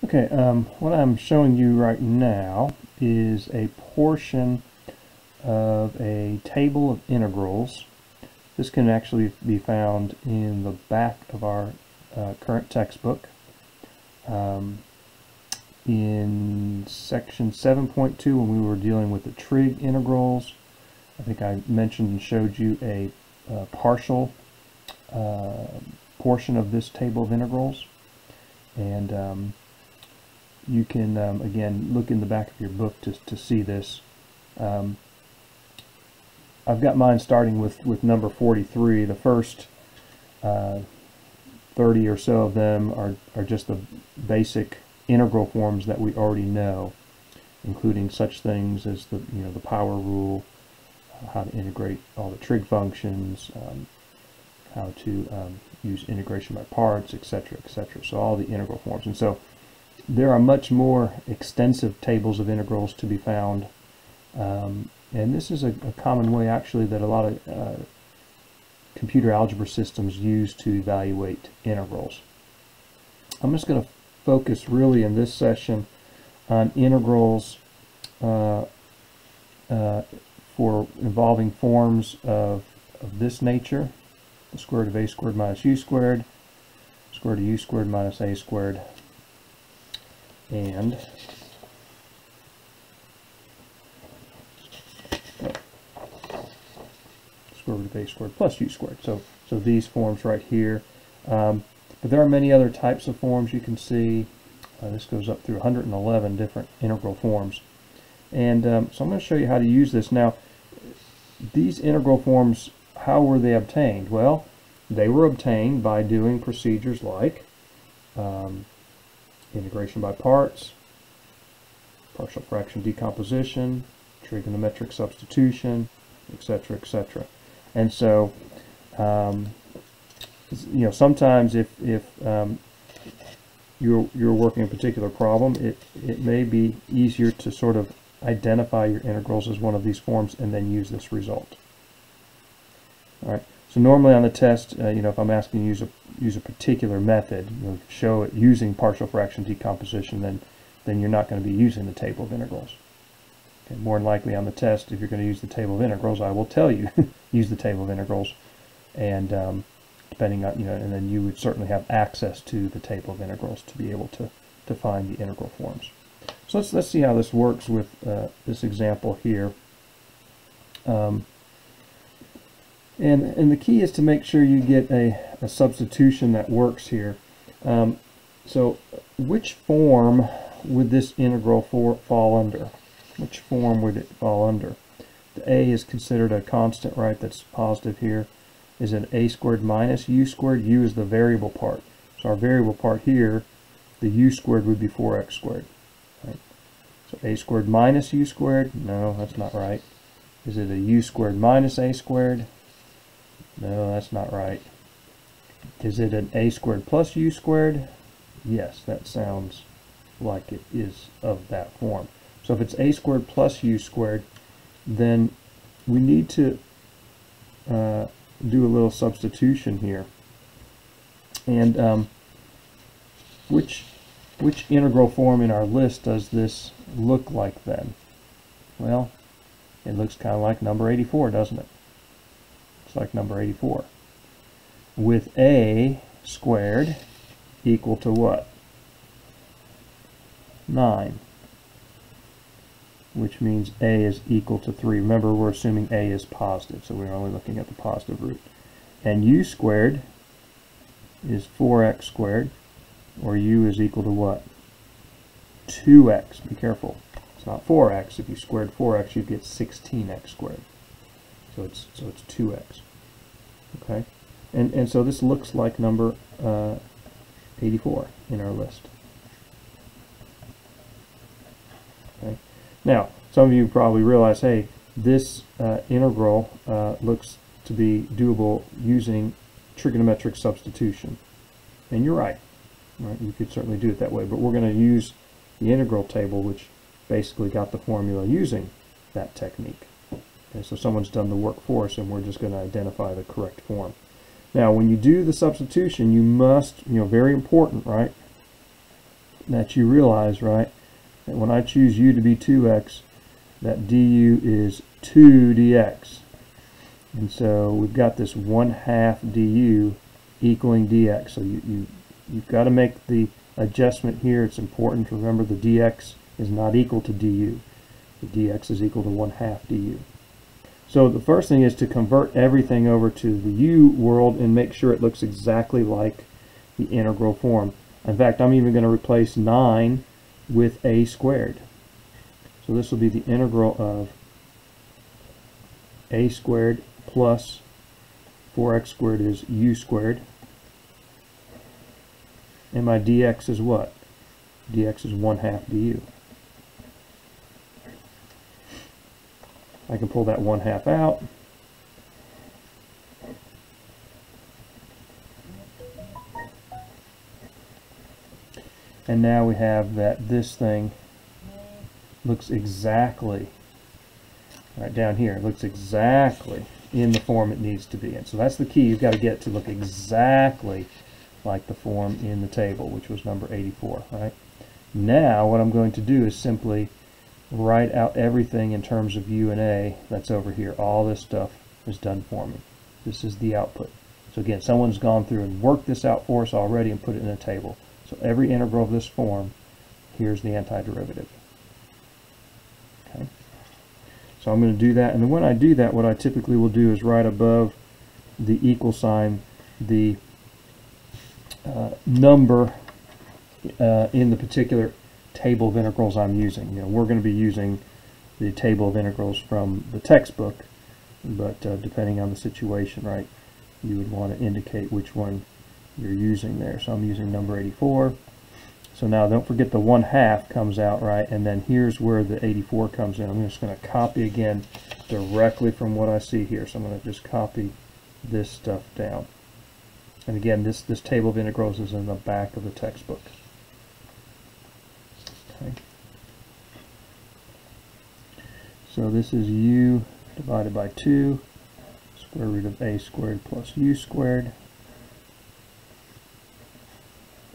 Okay, what I'm showing you right now is a portion of a table of integrals. This can actually be found in the back of our current textbook. In section 7.2, when we were dealing with the trig integrals, I think I mentioned and showed you a partial portion of this table of integrals. And you can, again, look in the back of your book to see this. I've got mine starting with number 43. The first 30 or so of them are just the basic integral forms that we already know, including such things as the power rule, how to integrate all the trig functions, how to use integration by parts, etc., etc. So all the integral forms. And so there are much more extensive tables of integrals to be found, and this is a common way actually that a lot of computer algebra systems use to evaluate integrals. I'm just going to focus really in this session on integrals for involving forms of this nature: the square root of a squared minus u squared, square root of u squared minus a squared, and square root of a squared plus u squared. So these forms right here. But there are many other types of forms you can see. This goes up through 111 different integral forms. And so I'm going to show you how to use this. Now, these integral forms, how were they obtained? Well, they were obtained by doing procedures like integration by parts, partial fraction decomposition, trigonometric substitution, etc., etc. And so, sometimes if you're working a particular problem, it may be easier to sort of identify your integrals as one of these forms and then use this result. All right. So normally on the test, if I'm asking you to use a particular method, show it using partial fraction decomposition, then you're not going to be using the table of integrals. Okay, more than likely on the test, if you're going to use the table of integrals, I will tell you use the table of integrals, and depending on and then you would certainly have access to the table of integrals to be able to find the integral forms. So let's see how this works with this example here. And the key is to make sure you get a substitution that works here. So which form would this integral fall under? Which form would it fall under? The a is considered a constant, right? That's positive here. Is it a squared minus u squared? U is the variable part. So our variable part here, the u squared would be 4x squared. Right? So a squared minus u squared? No, that's not right. Is it a u squared minus a squared? No, that's not right. Is it an a squared plus u squared? Yes, that sounds like it is of that form. So if it's a squared plus u squared, then we need to do a little substitution here. And which integral form in our list does this look like then? Well, it looks kind of like number 84, doesn't it? Looks like number 84. With a squared equal to what? 9. Which means a is equal to 3. Remember, we're assuming a is positive, so we're only looking at the positive root. And u squared is 4x squared, or u is equal to what? 2x. Be careful. It's not 4x. If you squared 4x, you'd get 16x squared. So it's 2x. Okay? And so this looks like number 84 in our list. Okay? Now, some of you probably realize, hey, this integral looks to be doable using trigonometric substitution. And you're right. Right? You could certainly do it that way, but we're going to use the integral table, which basically got the formula using that technique. Okay, so someone's done the work for us, and we're just going to identify the correct form. Now, when you do the substitution, you must, very important, right? that you realize, right, that when I choose u to be 2x, that du is 2 dx. And so we've got this 1/2 du equaling dx. So you've got to make the adjustment here. It's important to remember the dx is not equal to du. The dx is equal to 1/2 du. So the first thing is to convert everything over to the u world and make sure it looks exactly like the integral form. In fact, I'm even going to replace 9 with a squared. So this will be the integral of a squared plus 4x squared is u squared. And my dx is what? Dx is 1/2 du. I can pull that 1/2 out. And now we have that this thing looks exactly, right down here, it looks exactly in the form it needs to be in. So that's the key. You've got to get it to look exactly like the form in the table, which was number 84, right? Now what I'm going to do is simply write out everything in terms of u and a that's over here. All this stuff is done for me. This is the output. So again, someone's gone through and worked this out for us already and put it in a table. So every integral of this form, here's the antiderivative. Okay. So I'm going to do that, and then when I do that, what I typically will do is right above the equal sign, the number in the particular table of integrals I'm using. You know, we're going to be using the table of integrals from the textbook, but depending on the situation, right, you would want to indicate which one you're using there. So I'm using number 84. So now don't forget the 1/2 comes out, right, and then here's where the 84 comes in. I'm just going to copy again directly from what I see here. So I'm going to just copy this stuff down. And again, this table of integrals is in the back of the textbook. Okay. So this is u divided by 2, square root of a squared plus u squared.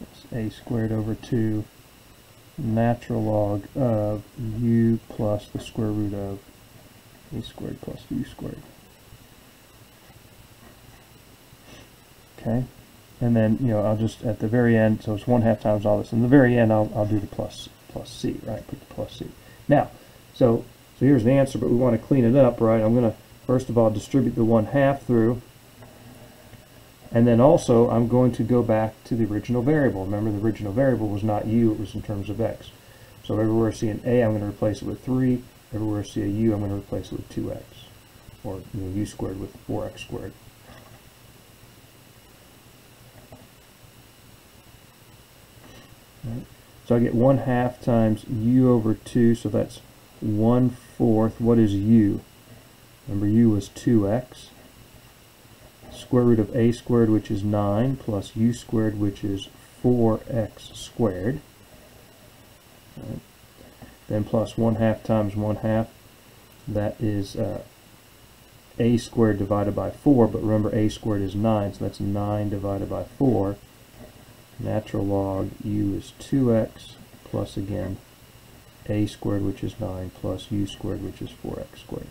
That's a squared over 2, natural log of u plus the square root of a squared plus u squared. Okay, and then, you know, I'll just at the very end, so it's 1/2 times all this. In the very end, I'll do the plus c, right? Put the plus c. Now, so here's the answer, but we want to clean it up, right? I'm going to first of all distribute the 1/2 through, and then also I'm going to go back to the original variable. Remember, the original variable was not u; it was in terms of x. So everywhere I see an a, I'm going to replace it with 3. Everywhere I see a u, I'm going to replace it with 2x, or u squared with 4x squared. Right. So I get 1/2 times u over 2, so that's 1/4. What is u? Remember, u was 2x. Square root of a squared, which is 9, plus u squared, which is 4x squared. Right. Then plus 1/2 times 1/2, that is a squared divided by 4, but remember a squared is 9, so that's 9 divided by 4. Natural log u is 2x plus, again, a squared, which is 9, plus u squared, which is 4x squared,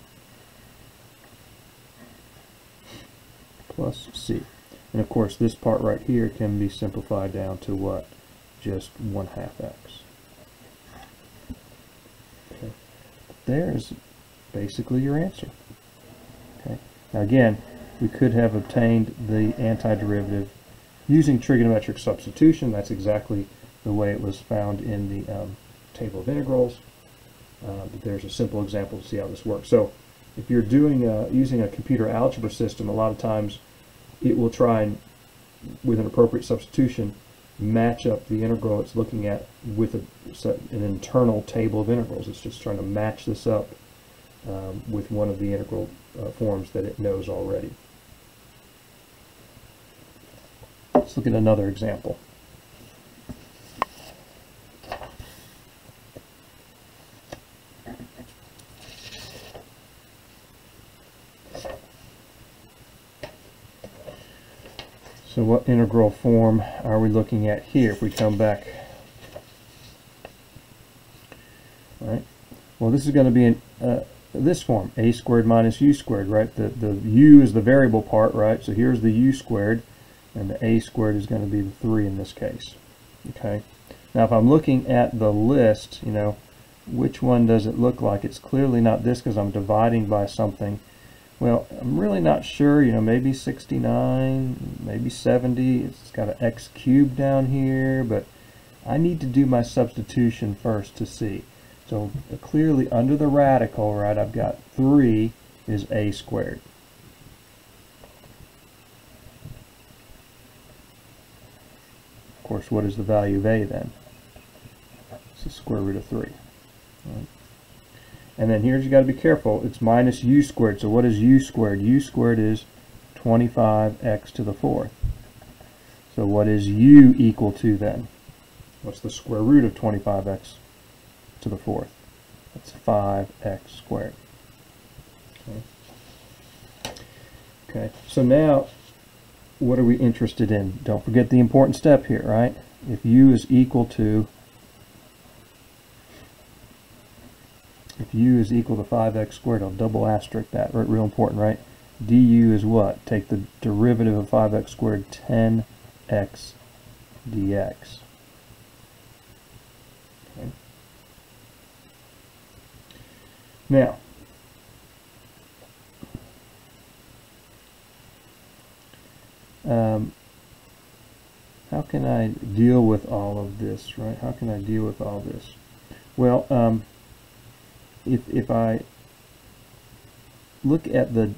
plus c. And of course, this part right here can be simplified down to what? Just 1/2 x. Okay. There's basically your answer. Okay. Now again, we could have obtained the antiderivative using trigonometric substitution. That's exactly the way it was found in the table of integrals. But there's a simple example to see how this works. So if you're doing using a computer algebra system, a lot of times it will try and, with an appropriate substitution, match up the integral it's looking at with an internal table of integrals. It's just trying to match this up with one of the integral forms that it knows already. Let's look at another example. So what integral form are we looking at here? If we come back right? Well, this is going to be in this form, a squared minus u squared, right? The u is the variable part, right? So here's the u squared, and the a squared is going to be the 3 in this case, okay? Now, if I'm looking at the list, you know, which one does it look like? It's clearly not this because I'm dividing by something. Well, I'm really not sure, you know, maybe 69, maybe 70. It's got an x cubed down here, but I need to do my substitution first to see. So clearly under the radical, right, I've got 3 is a squared. Of course, what is the value of a then? It's the square root of 3. Right. And then here's, you got to be careful, it's minus u squared. So what is u squared? U squared is 25x to the 4th. So what is u equal to then? What's the square root of 25x to the 4th? That's 5x squared. Okay, so now what are we interested in? Don't forget the important step here, right? If u is equal to 5x squared, I'll double asterisk that, right? Real important, right? du is what? Take the derivative of 5x squared, 10x dx. Okay. Now, how can I deal with all of this, right? How can I deal with all this? Well, if I look at the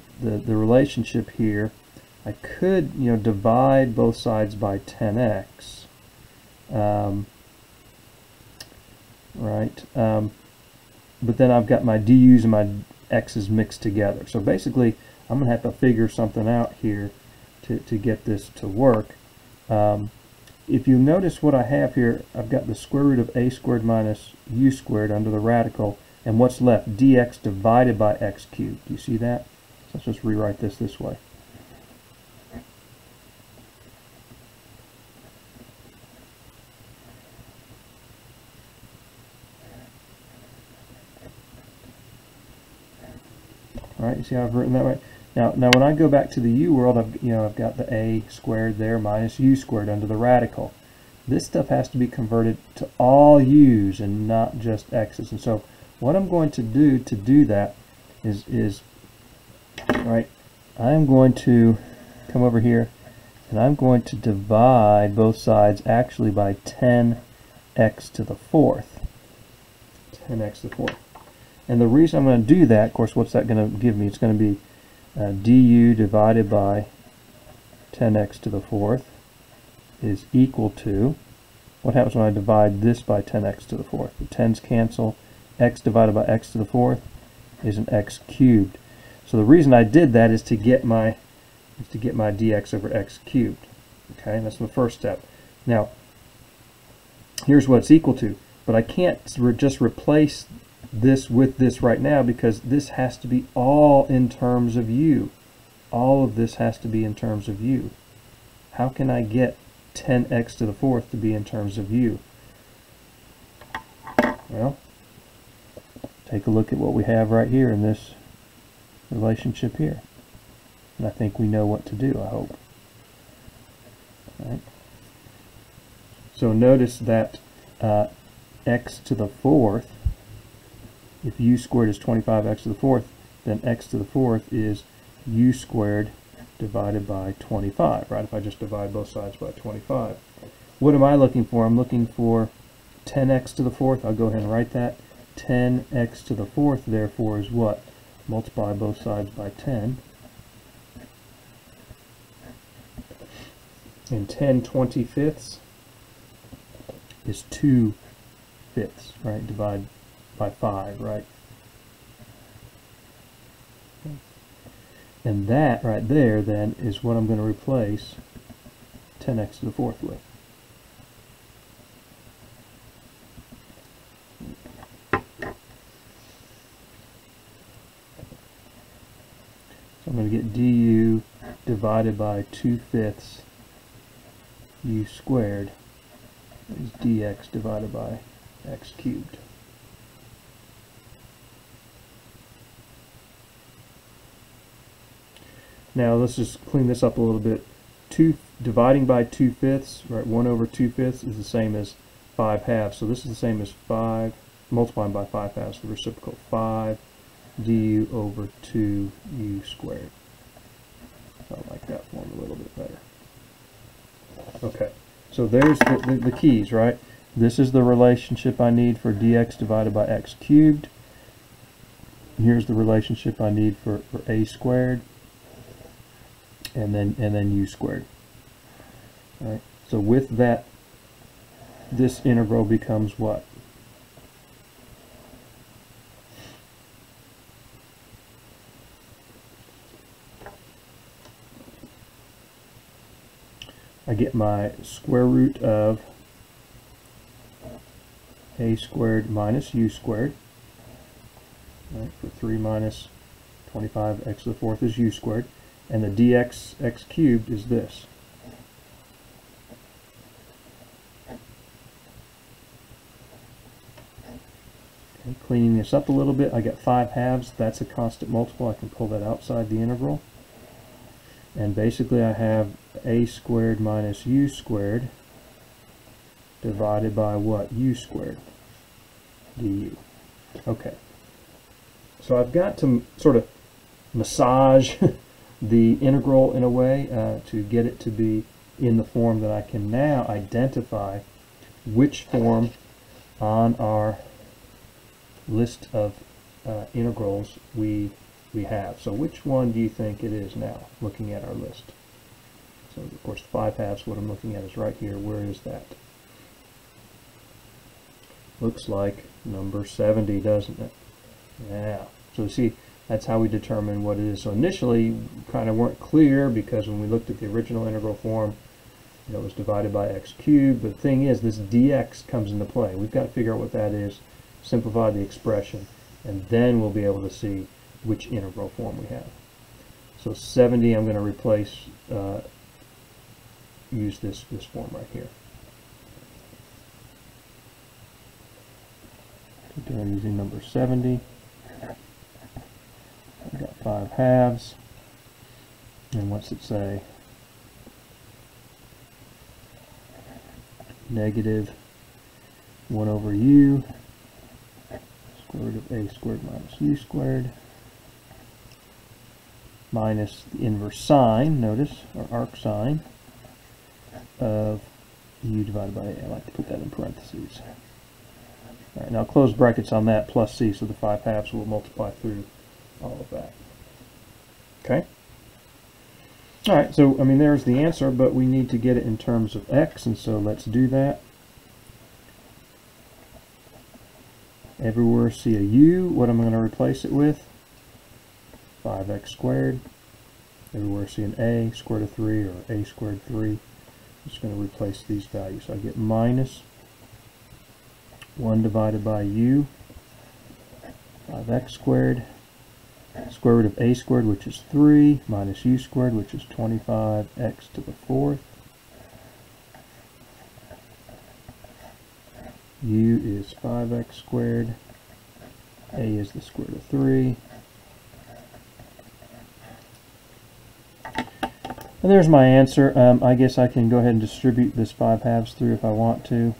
relationship here, I could, you know, divide both sides by 10x, right? But then I've got my du's and my x's mixed together. So basically, I'm going to have to figure something out here to get this to work. If you notice what I have here, I've got the square root of a squared minus u squared under the radical, and what's left? Dx divided by x cubed. Do you see that? So let's just rewrite this way. All right, you see how I've written that way? Now when I go back to the u world, I've got the a squared there minus u squared under the radical. This stuff has to be converted to all u's and not just x's. And so what I'm going to do that is right, I'm going to come over here and I'm going to divide both sides actually by 10x to the 4th. 10x to the 4th. And the reason I'm going to do that, of course, what's that going to give me? It's going to be du divided by 10x to the 4th is equal to, what happens when I divide this by 10x to the 4th? The 10's cancel. X divided by x to the 4th is an x cubed. So the reason I did that is to get my dx over x cubed. Okay, that's the first step. Now, here's what it's equal to, but I can't just replace this with this right now because this has to be all in terms of u. All of this has to be in terms of u. How can I get 10x to the 4th to be in terms of u? Well, take a look at what we have right here in this relationship here. And I think we know what to do, I hope. All right. So notice that x to the 4th, if u squared is 25x to the 4th, then x to the 4th is u squared divided by 25, right? If I just divide both sides by 25. What am I looking for? I'm looking for 10x to the 4th. I'll go ahead and write that. 10x to the 4th, therefore, is what? Multiply both sides by 10. And 10 25ths is 2 fifths, right? Divide by 5, right? And that right there then is what I'm going to replace 10x to the 4th with. So I'm going to get du divided by 2/5 u squared is dx divided by x cubed. Now let's just clean this up a little bit. Dividing by 2/5, right? 1 over 2/5 is the same as 5/2. So this is the same as 5 multiplying by 5/2. The reciprocal 5 du over 2u squared. I like that form a little bit better. Okay, so there's the keys, right? This is the relationship I need for dx divided by x cubed. Here's the relationship I need for a squared, and then u squared. All right. So with that, this integral becomes what? I get my square root of a squared minus u squared. Right, for 3 minus 25x to the 4th is u squared. And the dx x cubed is this. Okay, cleaning this up a little bit, I get 5/2. That's a constant multiple. I can pull that outside the integral. And basically I have a squared minus u squared divided by what? U squared du. Okay. So I've got to sort of massage the integral in a way to get it to be in the form that I can now identify which form on our list of integrals we have. So which one do you think it is now, looking at our list? So of course 5/2, what I'm looking at is right here. Where is that? Looks like number 70, doesn't it? Yeah. So see, that's how we determine what it is. So initially, we kind of weren't clear because when we looked at the original integral form, it was divided by x cubed. But the thing is, this dx comes into play. We've got to figure out what that is, simplify the expression, and then we'll be able to see which integral form we have. So 70, I'm going to replace, use this form right here. So I'm using number 70. I've got 5/2. And what's it say? Negative 1 over u, square root of a squared minus u squared, minus the inverse sine, notice, or arc sine, of u divided by a. I like to put that in parentheses. All right, now close brackets on that, plus c, so the 5/2 will multiply through all of that. Okay? All right, so, I mean, there's the answer, but we need to get it in terms of x, and so let's do that. Everywhere see a u, what am I going to replace it with? 5x squared. Everywhere see an a, square root of 3, or a squared 3. I'm just going to replace these values. So I get minus 1 divided by u, 5x squared, square root of a squared, which is 3, minus u squared, which is 25x to the 4th. U is 5x squared, a is the square root of 3. And there's my answer. I guess I can go ahead and distribute this 5/2 through if I want to.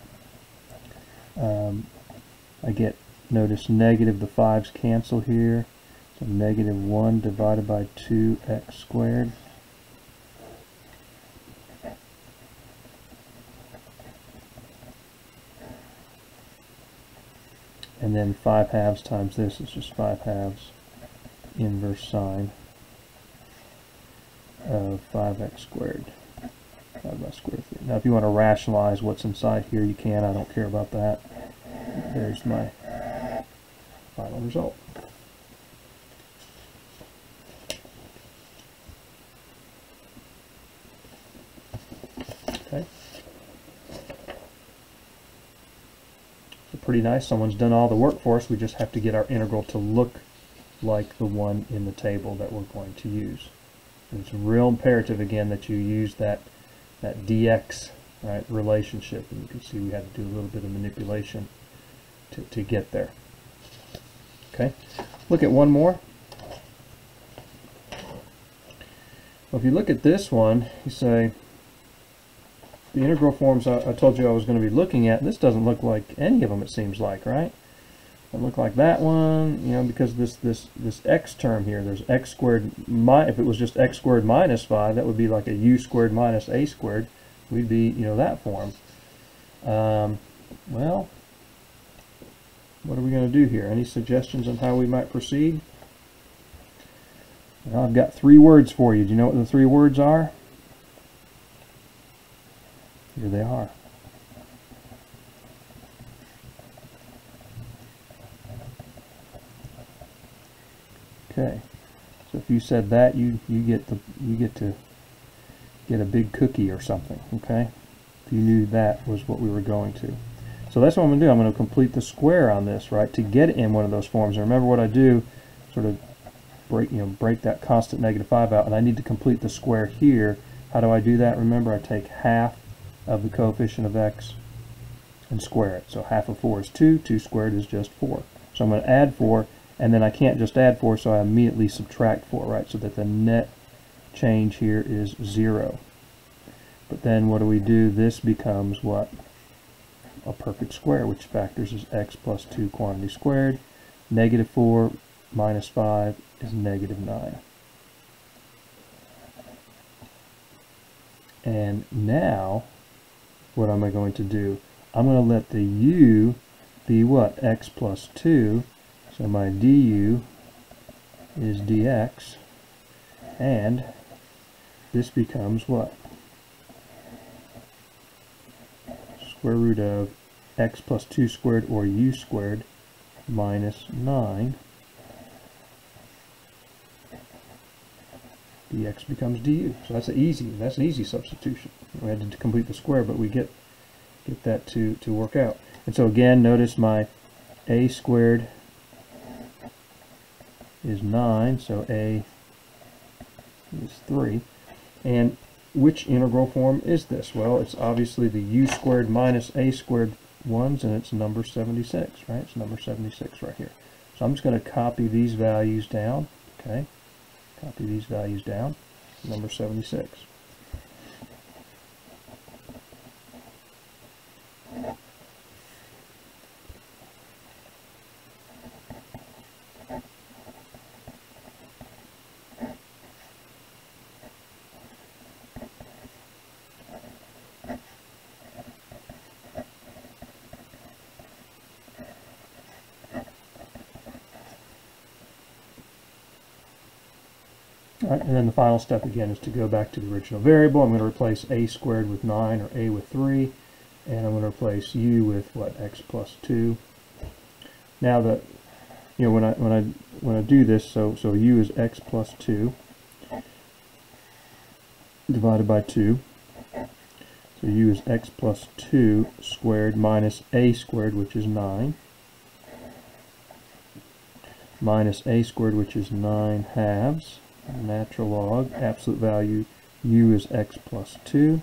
I get, notice, negative, the 5's cancel here. So negative 1 divided by 2x squared. And then 5/2 times this is just 5/2 inverse sine of 5x squared. 5 by square root of 3. Now if you want to rationalize what's inside here, you can. I don't care about that. There's my final result. Okay. So pretty nice. Someone's done all the work for us. We just have to get our integral to look like the one in the table that we're going to use. And it's real imperative again that you use that dx, right, relationship, and you can see we had to do a little bit of manipulation to get there. Okay, look at one more. Well, if you look at this one, you say, the integral forms I told you I was going to be looking at, this doesn't look like any of them, it seems like, right? It look like that one, you know, because this x term here, there's x squared, if it was just x squared minus 5, that would be like a u squared minus a squared. We'd be, you know, that form. Well, what are we going to do here? Any suggestions on how we might proceed? Well, I've got 3 words for you. Do you know what the 3 words are? Here they are. Okay, so if you said that, you get to get a big cookie or something. Okay, if you knew that was what we were going to. So that's what I'm going to do. I'm going to complete the square on this, right, to get in one of those forms. And remember what I do, sort of break that constant -5 out, and I need to complete the square here. How do I do that? Remember, I take half of the coefficient of x and square it. So half of 4 is 2. 2 squared is just 4. So I'm going to add 4. And then I can't just add 4, so I immediately subtract 4, right? So that the net change here is 0. But then what do? This becomes what? A perfect square, which factors as x plus 2 quantity squared. -4 minus 5 is -9. And now, what am I going to do? I'm going to let the u be what? X plus 2. So my du is dx, and this becomes what? Square root of x plus 2 squared, or u squared, minus 9. Dx becomes du. So that's an easy substitution. We had to complete the square, but we get that to work out. And so again, notice my a squared is 9, so a is 3. And which integral form is this? Well, it's obviously the u squared minus a squared ones, and it's number 76, right? It's number 76 right here. So I'm just going to copy these values down, okay? Copy these values down, number 76. All right, and then the final step again is to go back to the original variable. I'm going to replace a squared with 9, or a with 3, and I'm going to replace u with what? X plus 2. Now that, you know, when I do this, so u is x plus 2 divided by 2. So u is x plus 2 squared minus a squared, which is 9, minus a squared, which is 9 halves. Natural log, absolute value, u is x plus 2,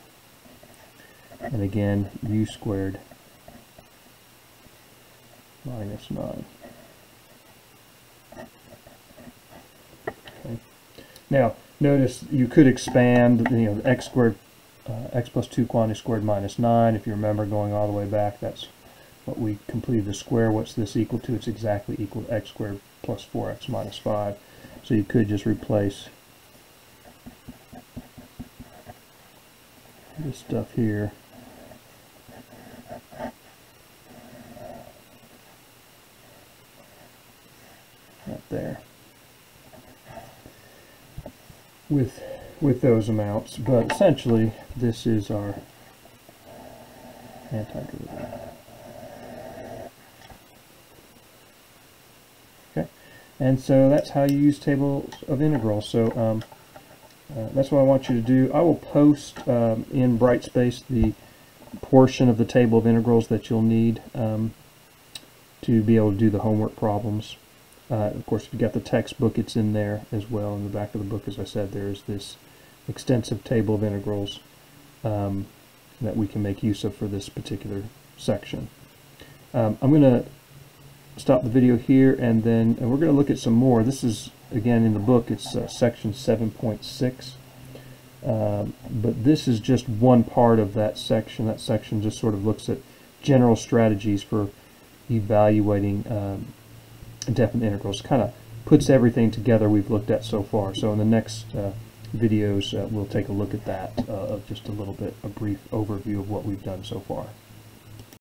and again, u squared minus 9. Okay. Now, notice you could expand, you know, x squared, x plus 2 quantity squared minus 9. If you remember going all the way back, that's what we completed the square. What's this equal to? It's exactly equal to x squared plus 4x minus 5. So you could just replace this stuff here right there with those amounts, but essentially this is our antiderivative. And so that's how you use tables of integrals. So that's what I want you to do. I will post in Brightspace the portion of the table of integrals that you'll need to be able to do the homework problems. Of course, if you've got the textbook, it's in there as well. In the back of the book, as I said, there's this extensive table of integrals that we can make use of for this particular section. I'm going to stop the video here, and we're going to look at some more. This is, again, in the book, it's section 7.6. But this is just one part of that section. That section just sort of looks at general strategies for evaluating definite integrals. Kind of puts everything together we've looked at so far. So in the next videos, we'll take a look at that, of just a little bit, a brief overview of what we've done so far.